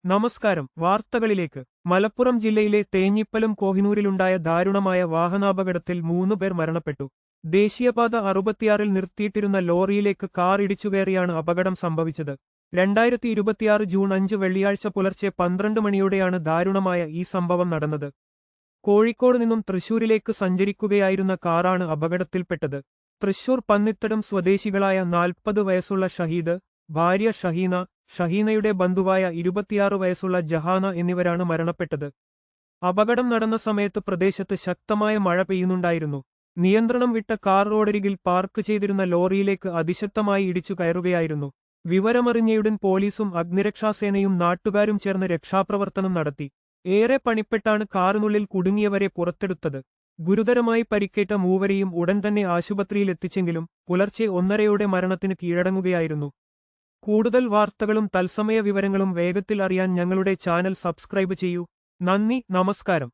നമസ്കാരം. വാർത്തകളിലേക്ക്. മലപ്പുറം ജില്ലയിലെ തേഞ്ഞിപ്പലം കോഹിനൂരിലുണ്ടായ ദാരുണമായ വാഹനാപകടത്തിൽ 3 പേർ മരണപ്പെട്ടു. ദേശീയപാത 66-ൽ നിർത്തിയിട്ടിരുന്ന ലോറിയിലേക്ക് കാർ ഇടിച്ചുകയറിയാണ് അപകടം സംഭവിച്ചത്. 2026 ജൂൺ 5 വെള്ളിയാഴ്ച പുലർച്ചെ 12 മണിയോടെയാണ് ദാരുണമായ ഈ സംഭവം നടന്നത്. കോഴിക്കോട് നിന്നും തൃശൂരിലേക്ക് സഞ്ചരിക്കുകയായിരുന്ന കാറാണ് അപകടത്തിൽപ്പെട്ടത്. തൃശൂർ പന്നിത്തടം സ്വദേശികളായ 40 വയസ്സുള്ള ഷഹീദ്, ഭാര്യ ഷഹീനയുടെ ബന്ധുവായ 26 വയസ്സുള്ള ജഹാന എന്നിവരാണ് മരണപ്പെട്ടത്. അപകടം നടന്ന സമയത്ത് പ്രദേശത്ത് ശക്തമായ മഴ പെയ്യുന്നുണ്ടായിരുന്നു. നിയന്ത്രണം വിട്ട കാർ റോഡരികിൽ പാർക്ക് ചെയ്തിരുന്ന ലോറിയിലേക്ക് അതിശക്തമായി ഇടിച്ചു കയറുകയായിരുന്നു. വിവരമറിഞ്ഞയുടൻ പോലീസും അഗ്നിരക്ഷാസേനയും നാട്ടുകാരും ചേർന്ന് രക്ഷാപ്രവർത്തനം നടത്തി. ഏറെ പണിപ്പെട്ടാണ് കാറിനുള്ളിൽ കുടുങ്ങിയവരെ പുറത്തെടുത്തത്. ഗുരുതരമായി പരിക്കേറ്റ മൂവരെയും ഉടൻ തന്നെ ആശുപത്രിയിലെത്തിച്ചെങ്കിലും പുലർച്ചെ 1:30-യോടെ മരണത്തിന് കീഴടങ്ങുകയായിരുന്നു. കൂടുതൽ വാർത്തകളും തത്സമയ വിവരങ്ങളും വേഗത്തിൽ അറിയാൻ ഞങ്ങളുടെ ചാനൽ സബ്സ്ക്രൈബ് ചെയ്യൂ. നന്ദി, നമസ്കാരം.